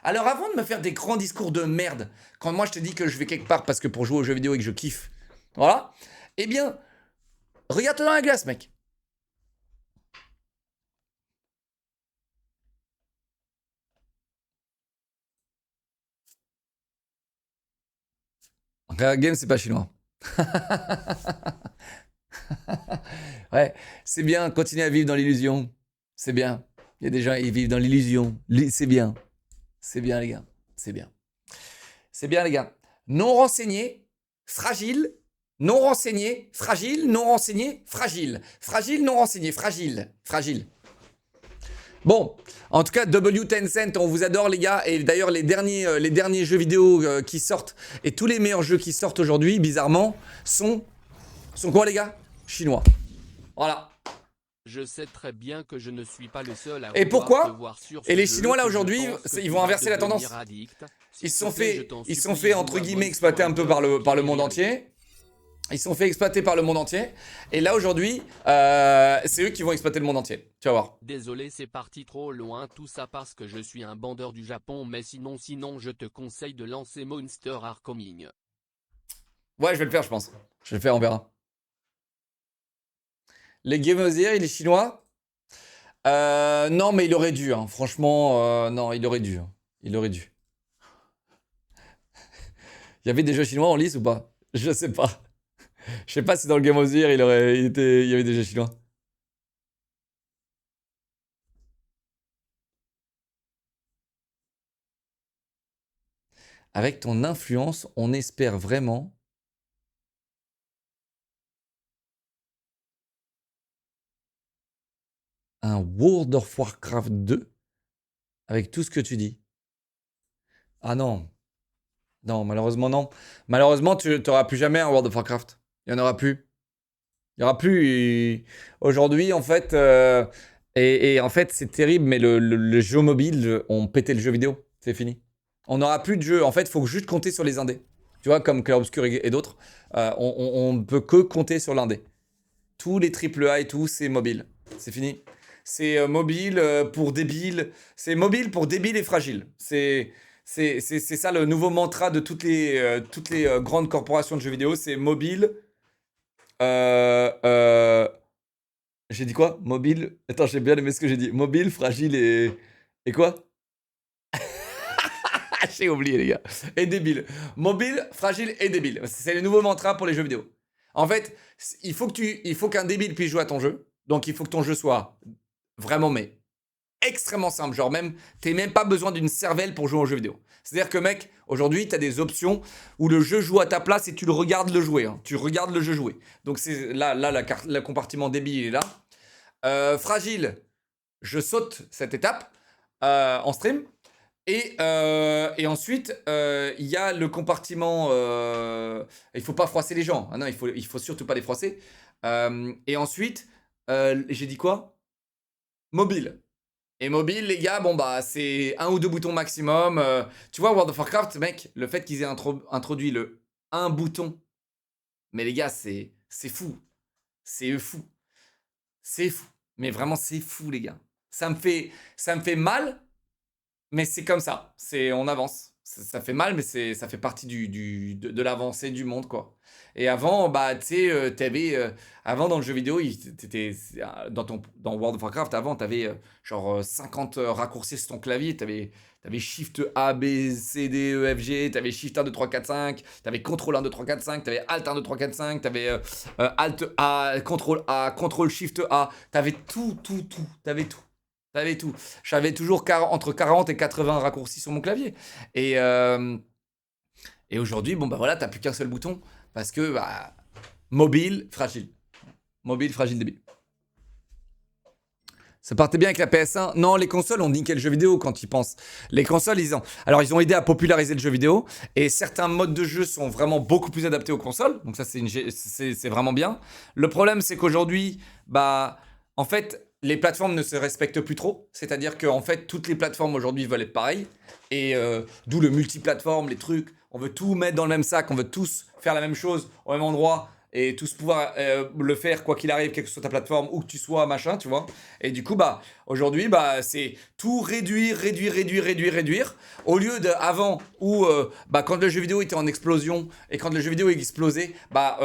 Alors avant de me faire des grands discours de merde, quand moi je te dis que je vais quelque part parce que pour jouer aux jeux vidéo et que je kiffe, voilà, eh bien, regarde-toi dans la glace, mec. Riot Games, c'est pas chinois. Ouais, c'est bien, continuez à vivre dans l'illusion. C'est bien. Il y a des gens, ils vivent dans l'illusion. C'est bien. C'est bien, les gars. C'est bien. C'est bien, les gars. Non renseigné, fragile. Non renseigné, fragile. Non renseigné, fragile. Fragile, non renseigné, fragile. Fragile. Bon, en tout cas, W Tencent, on vous adore les gars. Et d'ailleurs, les derniers jeux vidéo qui sortent, et tous les meilleurs jeux qui sortent aujourd'hui, bizarrement, sont quoi les gars? Chinois. Voilà. Je sais très bien que je ne suis pas le seul à et pourquoi? te voir sur Et les ce Chinois jeu là que aujourd'hui, je pense que ils tu vont vas inverser la devenir tendance. addict. Ils se S'il sont te plaît, fait, je t'en ils se sont supplie, fait entre joue à guillemets Monster exploiter un peu par le Hunter monde Rise. entier. Ils se sont fait exploiter par le monde entier. Et là aujourd'hui, c'est eux qui vont exploiter le monde entier. Tu vas voir. Désolé, c'est parti trop loin tout ça parce que je suis un bandeur du Japon, mais sinon je te conseille de lancer Monster Coming. Ouais, je vais le faire, je pense. Je vais le faire, on verra. Les Game of the Year, il est chinois. Non, mais il aurait dû. Hein. Franchement, non, il aurait dû. Il aurait dû. Il y avait des jeux chinois en lice ou pas? Je sais pas. Je sais pas si dans le Game of the Year, il y avait des jeux chinois. Avec ton influence, on espère vraiment un World of Warcraft 2 avec tout ce que tu dis. Ah non. Non, malheureusement, non. Malheureusement, tu n'auras plus jamais un World of Warcraft. Il n'y en aura plus. Il n'y aura plus. Aujourd'hui, en fait, Et en fait, c'est terrible, mais le jeu mobile, on pétait le jeu vidéo. C'est fini. On n'aura plus de jeu. En fait, il faut juste compter sur les indés. Tu vois, comme Clair Obscur et d'autres, on ne peut que compter sur l'indé. Tous les AAA et tout, c'est mobile. C'est fini. C'est mobile pour débiles. C'est mobile pour débiles et fragiles. C'est ça le nouveau mantra de toutes les grandes corporations de jeux vidéo. C'est mobile. J'ai dit quoi? Mobile. Attends, j'ai bien aimé ce que j'ai dit. Mobile, fragile et quoi? J'ai oublié, les gars. Et débile. Mobile, fragile et débile. C'est le nouveau mantra pour les jeux vidéo. En fait, il faut qu'un débile puisse jouer à ton jeu. Donc, il faut que ton jeu soit vraiment, mais extrêmement simple. Genre, t'as même pas besoin d'une cervelle pour jouer aux jeux vidéo. C'est-à-dire que, mec, aujourd'hui, t'as des options où le jeu joue à ta place et tu le regardes le jouer. Hein. Tu regardes le jeu jouer. Donc, c'est là le compartiment débile, il est là. Fragile, je saute cette étape en stream. Et ensuite, il y a le compartiment. Il faut pas froisser les gens. Ah non, il faut surtout pas les froisser. Et ensuite, j'ai dit quoi? Mobile. Et mobile, les gars, bon bah c'est 1 ou 2 boutons maximum. Tu vois, World of Warcraft, mec, le fait qu'ils aient introduit le 1 bouton. Mais les gars, c'est fou. C'est fou. C'est fou. Mais vraiment, c'est fou, les gars. Ça me fait mal. Mais c'est comme ça, on avance. Ça fait mal, mais ça fait partie de l'avancée du monde, quoi. Et avant, bah, tu sais, t'avais... avant, dans le jeu vidéo, dans World of Warcraft, avant, t'avais genre 50 raccourcis sur ton clavier. T'avais Shift A, B, C, D, E, F, G. T'avais Shift 1, 2, 3, 4, 5. T'avais Ctrl 1, 2, 3, 4, 5. T'avais Alt 1, 2, 3, 4, 5. T'avais Alt A, Ctrl Shift A. T'avais tout. T'avais tout. T'avais tout. J'avais toujours entre 40 et 80 raccourcis sur mon clavier. Et aujourd'hui, bon bah voilà, t'as plus qu'un seul bouton. Parce que, bah, mobile, fragile. Mobile, fragile, débile. Ça partait bien avec la PS1. Non, les consoles ont niqué le jeu vidéo quand ils pensent. Les consoles, ils ont aidé à populariser le jeu vidéo. Et certains modes de jeu sont vraiment beaucoup plus adaptés aux consoles. Donc ça, c'est vraiment bien. Le problème, c'est qu'aujourd'hui, bah, en fait... les plateformes ne se respectent plus trop. C'est-à-dire qu'en fait, toutes les plateformes aujourd'hui veulent être pareilles. Et d'où le multiplateforme, les trucs. On veut tout mettre dans le même sac. On veut tous faire la même chose au même endroit. Et tous pouvoir le faire quoi qu'il arrive, quelle que soit ta plateforme, où que tu sois, machin, tu vois. Et du coup, bah, aujourd'hui, bah, c'est tout réduire. Au lieu d'avant où, bah, quand le jeu vidéo était en explosion et quand le jeu vidéo explosait, bah...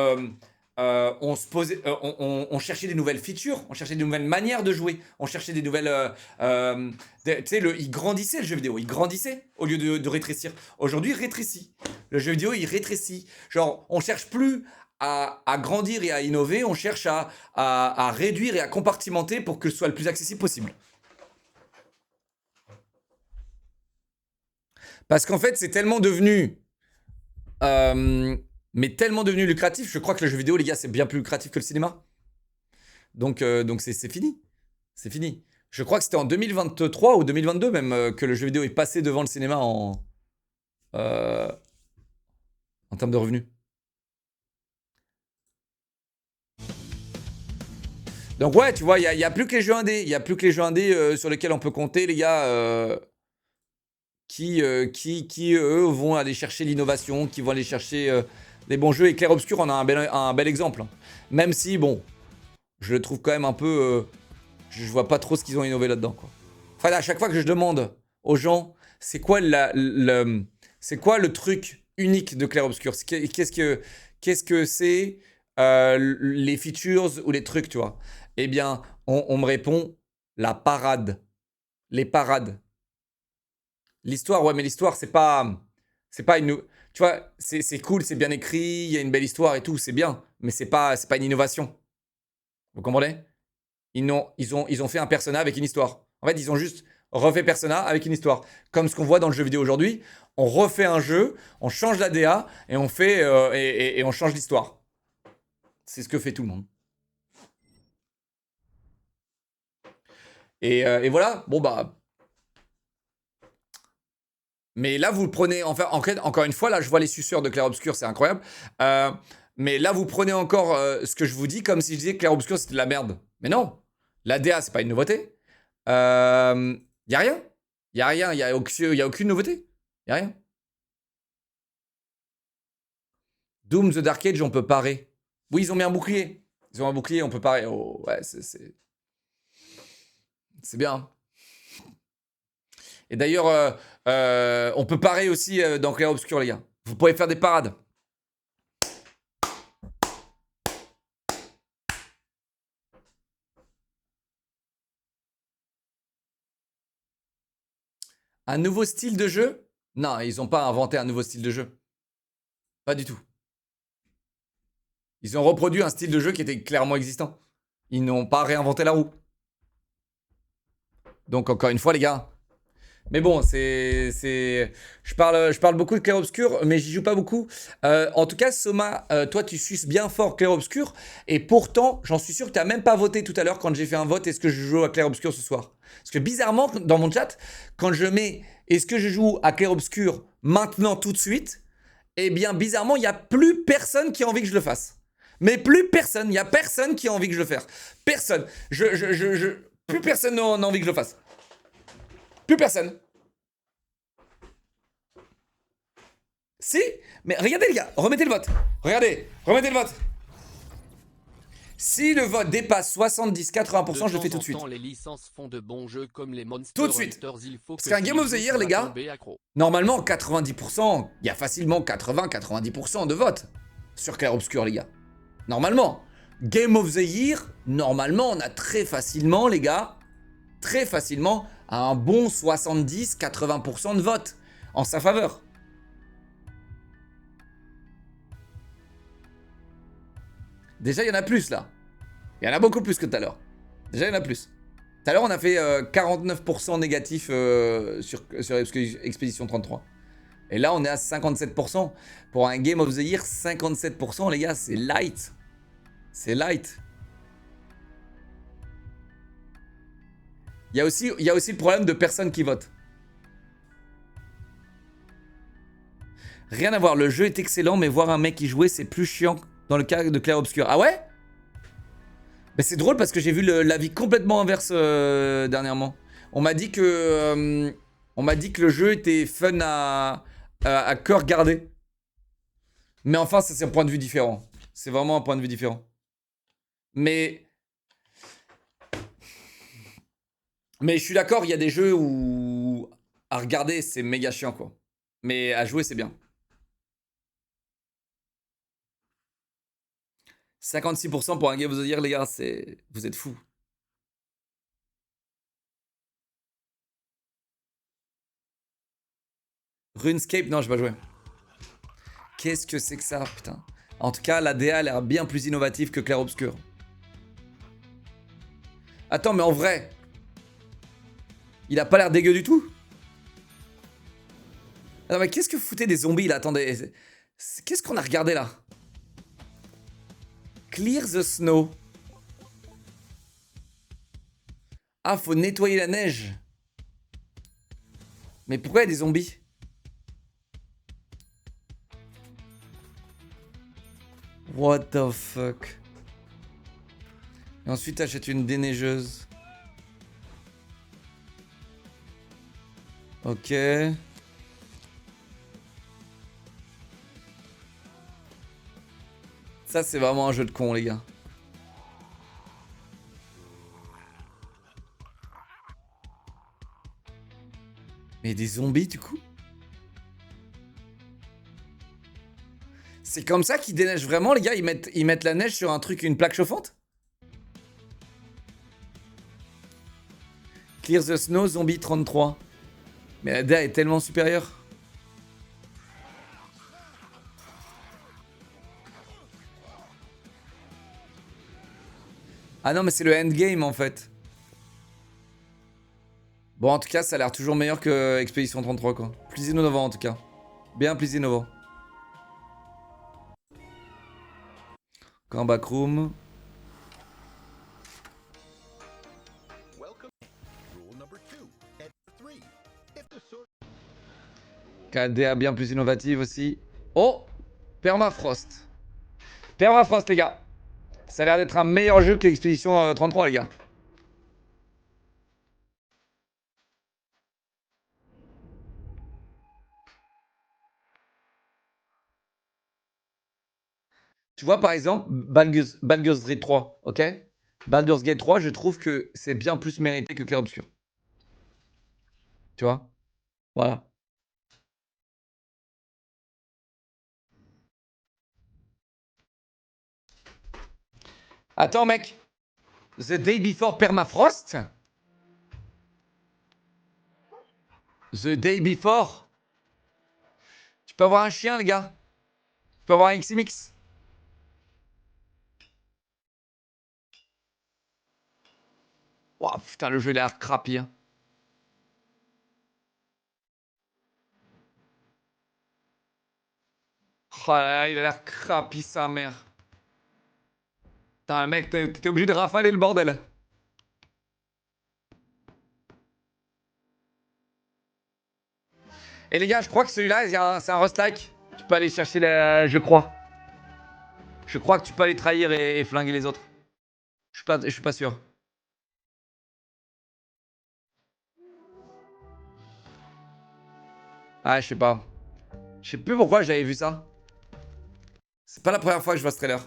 on cherchait des nouvelles features, on cherchait de nouvelles manières de jouer, on cherchait des nouvelles... tu sais, il grandissait le jeu vidéo, il grandissait au lieu de rétrécir. Aujourd'hui, il rétrécit. Le jeu vidéo, il rétrécit. Genre, on cherche plus à grandir et à innover, on cherche à réduire et à compartimenter pour que ce soit le plus accessible possible. Parce qu'en fait, c'est tellement devenu... mais tellement devenu lucratif, je crois que le jeu vidéo, les gars, c'est bien plus lucratif que le cinéma. Donc c'est fini. C'est fini. Je crois que c'était en 2023 ou 2022 même que le jeu vidéo est passé devant le cinéma en termes de revenus. Donc ouais, tu vois, il n'y a plus que les jeux indés. Il n'y a plus que les jeux indés sur lesquels on peut compter, les gars... qui eux, vont aller chercher l'innovation, qui vont aller chercher les bons jeux. Et Clair Obscur en a un bel exemple. Même si, bon, je le trouve quand même un peu... je vois pas trop ce qu'ils ont innové là-dedans, quoi. Enfin, à chaque fois que je demande aux gens, c'est quoi c'est quoi le truc unique de Clair Obscur? Qu'est-ce que c'est les features ou les trucs, tu vois? Eh bien, on me répond la parade. Les parades. L'histoire, ouais, mais l'histoire, c'est pas une... Tu vois, c'est cool, c'est bien écrit, il y a une belle histoire et tout, c'est bien. Mais c'est pas une innovation. Vous comprenez? Ils ont fait un Persona avec une histoire. En fait, ils ont juste refait Persona avec une histoire. Comme ce qu'on voit dans le jeu vidéo aujourd'hui, on refait un jeu, on change la DA et on fait et on change l'histoire. C'est ce que fait tout le monde. Et voilà, bon bah... Mais là, vous le prenez... Enfin, encore une fois, là, je vois les suceurs de Clair Obscur, c'est incroyable. Mais là, vous prenez encore ce que je vous dis comme si je disais que Clair Obscur, c'était de la merde. Mais non, la DA, c'est pas une nouveauté. Y a rien. Y a rien. Y a aucune nouveauté. Y a rien. Doom the Dark Age, on peut parer. Oui, ils ont mis un bouclier. Ils ont un bouclier, on peut parer. Oh, ouais, c'est bien. Et d'ailleurs, on peut parer aussi dans Clair Obscur, les gars. Vous pouvez faire des parades. Un nouveau style de jeu? Non, ils n'ont pas inventé un nouveau style de jeu. Pas du tout. Ils ont reproduit un style de jeu qui était clairement existant. Ils n'ont pas réinventé la roue. Donc encore une fois, les gars. Mais bon, je parle beaucoup de Clair Obscur, mais j'y joue pas beaucoup. En tout cas, Soma, toi, tu suces bien fort Clair Obscur. Et pourtant, j'en suis sûr que tu n'as même pas voté tout à l'heure quand j'ai fait un vote. Est-ce que je joue à Clair Obscur ce soir? Parce que bizarrement, dans mon chat, quand je mets est-ce que je joue à Clair Obscur maintenant, tout de suite, eh bien, bizarrement, il n'y a plus personne qui a envie que je le fasse. Mais plus personne. Il n'y a personne qui a envie que je le fasse. Personne. Plus personne n'a envie que je le fasse. Plus personne. Si, mais regardez les gars, remettez le vote. Regardez, remettez le vote. Si le vote dépasse 70-80%, je le fais tout de suite. Les licences font de bons jeux comme les Monster Tout de suite. Hunters, il faut Parce qu'un Game of the Year, les gars, normalement 90%, il y a facilement 80-90% de votes sur Clair Obscur, les gars. Normalement. Game of the Year, normalement, on a très facilement, les gars, très facilement, un bon 70-80% de votes en sa faveur. Déjà, il y en a plus, là. Il y en a beaucoup plus que tout à l'heure. Déjà, il y en a plus. Tout à l'heure, on a fait 49% négatif sur Expédition 33. Et là, on est à 57%. Pour un Game of the Year, 57%, les gars, c'est light. C'est light. Il y a aussi le problème de personnes qui votent. Rien à voir, le jeu est excellent, mais voir un mec y jouer, c'est plus chiant dans le cas de Clair Obscur. Ah ouais? Mais c'est drôle parce que j'ai vu l'avis complètement inverse dernièrement. On m'a dit que le jeu était fun à cœur gardé. Mais enfin, ça c'est un point de vue différent. C'est vraiment un point de vue différent. Mais je suis d'accord, il y a des jeux où à regarder c'est méga chiant quoi. Mais à jouer c'est bien. 56% pour un Game of the Year, les gars, vous êtes fous. RuneScape, non, j'ai pas joué. Qu'est-ce que c'est que ça, putain. En tout cas, la DA a l'air bien plus innovative que Clair Obscur. Attends, mais en vrai, il a pas l'air dégueu du tout. Attends, mais qu'est-ce que vous foutez des zombies là? Attendez, qu'est-ce qu'on a regardé là? Clear the snow. Ah, faut nettoyer la neige. Mais pourquoi il y a des zombies? What the fuck? Et ensuite, t'achètes une déneigeuse. Ok. Ça, c'est vraiment un jeu de con, les gars. Mais des zombies, du coup? C'est comme ça qu'ils déneigent vraiment, les gars? Ils mettent la neige sur un truc, une plaque chauffante? Clear the Snow, Zombie 33. Mais la DA est tellement supérieure. Ah non, mais c'est le endgame en fait. Bon, en tout cas, ça a l'air toujours meilleur que Expédition 33, quoi. Plus innovant en tout cas. Bien plus innovant. Encore un backroom. KDA bien plus innovative aussi. Oh! Permafrost. Permafrost, les gars. Ça a l'air d'être un meilleur jeu que l'Expédition 33, les gars. Tu vois, par exemple, Baldur's Gate 3, ok? Baldur's Gate 3, je trouve que c'est bien plus mérité que Clair Obscur. Tu vois? Voilà. Attends, mec. The Day Before Permafrost? The Day Before? Tu peux avoir un chien, les gars. Tu peux avoir un XMX. Ouah, putain, le jeu, il a l'air crappy. Hein. Oh là là, il a l'air crappy, sa mère. Putain, mec, t'es obligé de rafaler le bordel. Et les gars, je crois que celui-là, c'est un Rust-like. Tu peux aller chercher la... Je crois. Je crois que tu peux aller trahir et flinguer les autres. Je suis pas sûr. Ah, je sais pas. Je sais plus pourquoi j'avais vu ça. C'est pas la première fois que je vois ce trailer.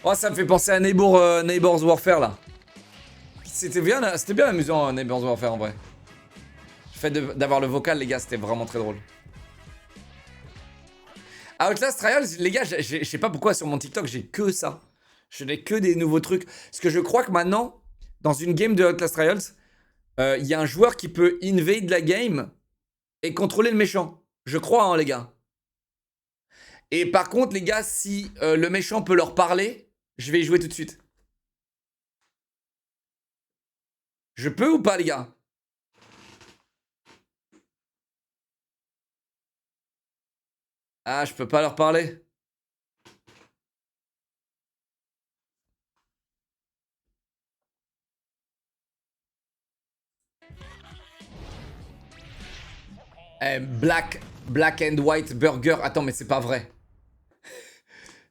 Oh, ça me fait penser à Neighbors Warfare là. C'était bien amusant Neighbors Warfare en vrai. Le fait d'avoir le vocal, les gars, c'était vraiment très drôle. Outlast Trials, les gars, je sais pas pourquoi sur mon TikTok j'ai que ça. Je n'ai que des nouveaux trucs. Parce que je crois que maintenant, dans une game de Outlast Trials, il y a un joueur qui peut invade la game et contrôler le méchant. Je crois, hein, les gars. Et par contre, les gars, si le méchant peut leur parler, je vais y jouer tout de suite. Je peux ou pas, les gars? Ah, je peux pas leur parler. Black and White Burger. Attends, mais c'est pas vrai.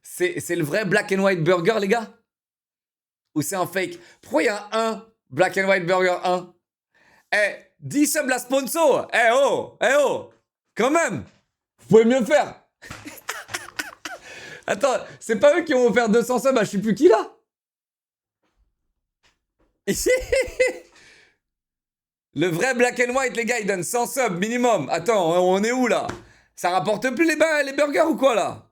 C'est le vrai Black and White Burger, les gars? Ou c'est un fake? Pourquoi il y a un Black and White Burger 1? Eh, 10 subs la sponsor. Eh oh, quand même. Vous pouvez mieux faire. Attends, c'est pas eux qui vont faire 200 subs à je sais plus qui là? Le vrai Black and White, les gars, il donne 100 subs minimum. Attends, on est où là? Ça rapporte plus les burgers ou quoi là?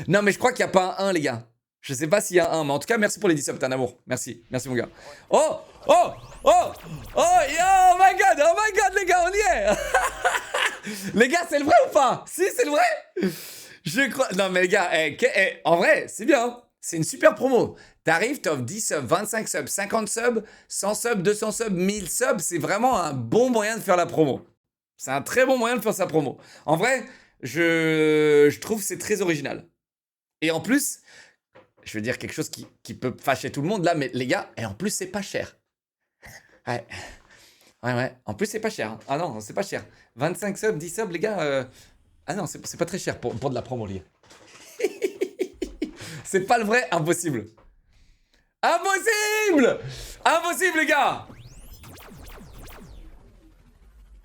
Non, mais je crois qu'il n'y a pas un 1, les gars. Je sais pas s'il y a un 1, mais en tout cas, merci pour les 10 subs, t'es un amour. Merci mon gars. Oh, my god, les gars, on y est. Les gars, c'est le vrai ou pas? Si, c'est le vrai. Je crois. Non, mais les gars, en vrai, c'est bien. Hein. C'est une super promo. T'arrives, t'offres 10 subs, 25 subs, 50 subs, 100 subs, 200 subs, 1000 subs. C'est vraiment un bon moyen de faire la promo. C'est un très bon moyen de faire sa promo. En vrai, je trouve que c'est très original. Et en plus, je veux dire quelque chose qui peut fâcher tout le monde là, mais les gars, et en plus, c'est pas cher. Ouais. En plus, c'est pas cher. Hein. Ah non, c'est pas cher. 25 subs, 10 subs, les gars. Ah non, c'est pas très cher pour de la promo, les gars. C'est pas le vrai, impossible. Impossible, les gars.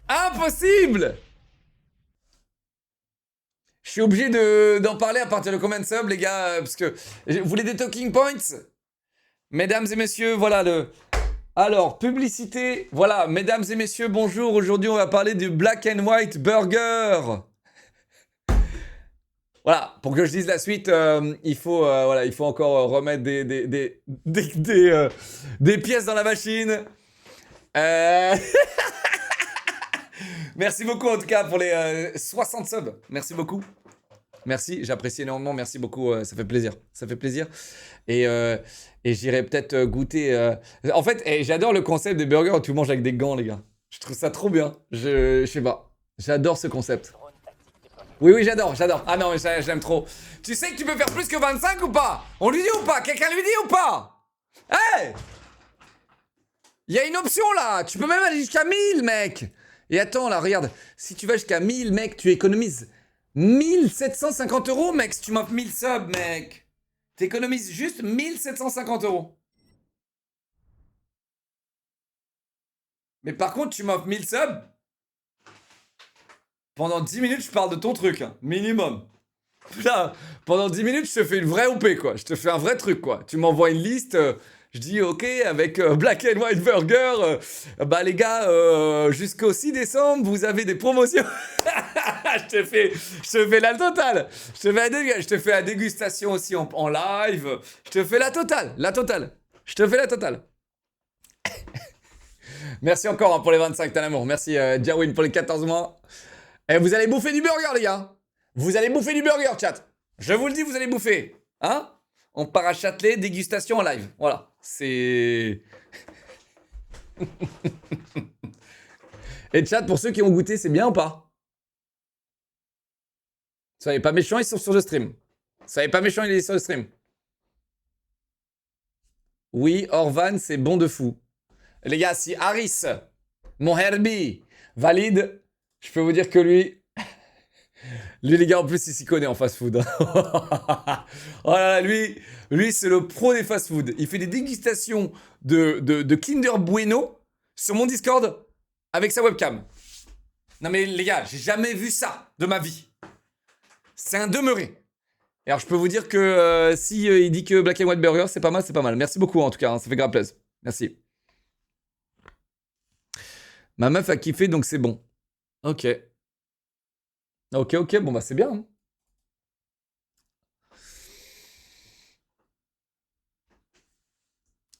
Impossible. Je suis obligé d'en parler à partir de combien de subs, les gars? Parce que vous voulez des talking points? Mesdames et messieurs, voilà le... Alors, publicité. Voilà, mesdames et messieurs, bonjour. Aujourd'hui, on va parler du Black and White Burger. Voilà, pour que je dise la suite, il faut encore remettre des pièces dans la machine. Merci beaucoup en tout cas pour les 60 subs. Merci beaucoup. Merci, j'apprécie énormément. Merci beaucoup, ça fait plaisir. Ça fait plaisir. Et j'irai peut-être goûter. En fait, j'adore le concept des burgers où tu manges avec des gants, les gars. Je trouve ça trop bien. Je sais pas. J'adore ce concept. Oui, j'adore. Ah non, j'aime trop. Tu sais que tu peux faire plus que 25 ou pas? On lui dit ou pas? Quelqu'un lui dit ou pas? Hey! Il y a une option là. Tu peux même aller jusqu'à 1000, mec. Et attends, là, regarde. Si tu vas jusqu'à 1000, mec, tu économises 1750 €, mec. Si tu m'offres 1000 subs, mec. T'économises juste 1750 €. Mais par contre, tu m'offres 1000 subs. Pendant 10 minutes, je parle de ton truc, hein, minimum. Là, pendant 10 minutes, je te fais une vraie OP, quoi. Je te fais un vrai truc, quoi. Tu m'envoies une liste, je dis, ok, avec Black and White Burger, bah les gars, jusqu'au 6 décembre, vous avez des promotions. je te fais la totale. Je te fais la dégustation aussi en live. Je te fais la totale. Je te fais la totale. Merci encore hein, pour les 25, t'as l'amour. Merci Jawin pour les 14 mois. Et vous allez bouffer du burger, les gars. Vous allez bouffer du burger, chat. Je vous le dis, vous allez bouffer. Hein? On part à Châtelet, dégustation en live. Voilà. C'est... Et chat, pour ceux qui ont goûté, c'est bien ou pas? Soyez pas méchants, ils sont sur le stream. Soyez pas méchants, il est sur le stream. Oui, Orvan, c'est bon de fou. Les gars, si Harris, mon Herbie, valide, je peux vous dire que lui, les gars, en plus, il s'y connaît en fast-food. Oh là là, lui c'est le pro des fast-food. Il fait des dégustations de Kinder Bueno sur mon Discord avec sa webcam. Non mais les gars, j'ai jamais vu ça de ma vie. C'est un demeuré. Et alors, je peux vous dire que si il dit que Black and White Burger, c'est pas mal, c'est pas mal. Merci beaucoup en tout cas, hein, ça fait grave plaisir. Merci. Ma meuf a kiffé, donc c'est bon. Ok. Ok, bon bah c'est bien. Hein.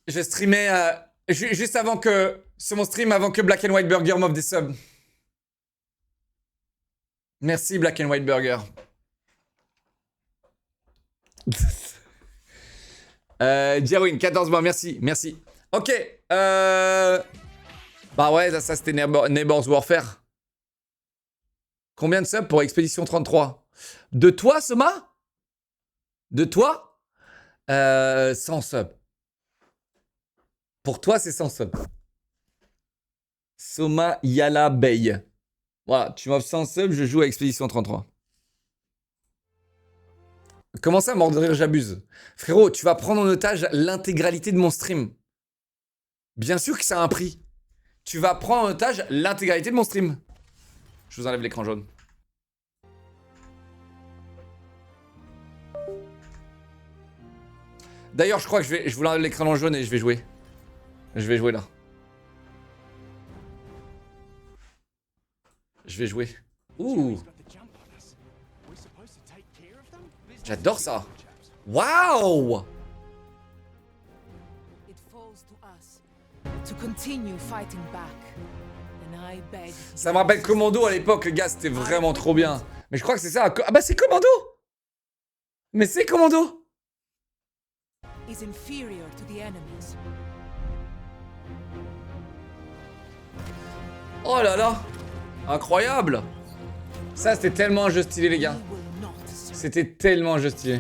Je streamais juste avant que... Sur mon stream, avant que Black and White Burger m'offre des subs. Merci Black and White Burger. Jerwin, 14 mois, merci. Ok. Bah ouais, ça c'était Neighbors Warfare. Combien de subs pour Expédition 33? De toi, Soma? De toi 100 subs. Pour toi, c'est 100 subs. Soma Yala Bey. Voilà, tu m'offres 100 subs, je joue à Expédition 33. Comment ça, mort de rire, j'abuse? Frérot, tu vas prendre en otage l'intégralité de mon stream. Bien sûr que ça a un prix. Tu vas prendre en otage l'intégralité de mon stream. Je vous enlève l'écran jaune. D'ailleurs, je crois que je vous enlève l'écran jaune et je vais jouer. Je vais jouer là. Je vais jouer. Ouh. J'adore ça. Waouh. Ça me rappelle Commando à l'époque, les gars, c'était vraiment trop bien. Mais je crois que c'est ça. Ah bah c'est Commando. Mais c'est Commando. Oh là là. Incroyable. Ça c'était tellement un jeu stylé, les gars. C'était tellement un jeu stylé.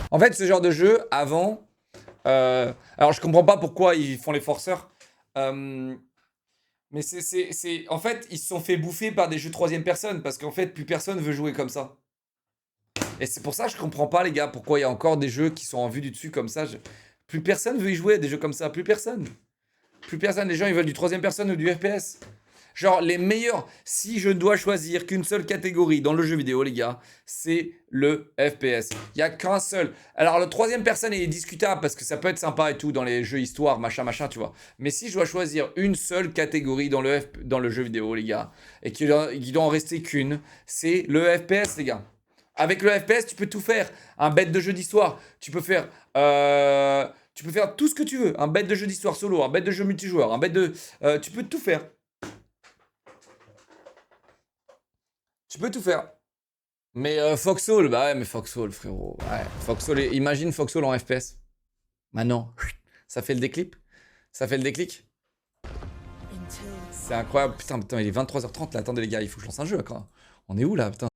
En fait, ce genre de jeu, avant... alors, je comprends pas pourquoi ils font les forceurs. Mais c'est... En fait, ils se sont fait bouffer par des jeux troisième personne. Parce qu'en fait, plus personne veut jouer comme ça. Et c'est pour ça que je comprends pas, les gars, pourquoi il y a encore des jeux qui sont en vue du dessus comme ça. Plus personne veut y jouer à des jeux comme ça. Plus personne. Plus personne. Les gens, ils veulent du troisième personne ou du FPS. Genre, les meilleurs, si je ne dois choisir qu'une seule catégorie dans le jeu vidéo, les gars, c'est le FPS. Il n'y a qu'un seul. Alors, le troisième personne est discutable parce que ça peut être sympa et tout dans les jeux histoire, machin, tu vois. Mais si je dois choisir une seule catégorie dans le jeu vidéo, les gars, et qu'il doit en rester qu'une, c'est le FPS, les gars. Avec le FPS, tu peux tout faire. Un bête de jeu d'histoire, tu peux faire tout ce que tu veux. Un bête de jeu d'histoire solo, un bête de jeu multijoueur, un bête de... tu peux tout faire. Tu peux tout faire. Mais Foxhole, bah ouais, mais Foxhole, frérot. Ouais, Foxhole, imagine Foxhole en FPS. Maintenant, ça fait le déclic. Ça fait le déclic. C'est incroyable. Putain, il est 23h30 là. Attendez, les gars, il faut que je lance un jeu, quoi. On est où là, putain?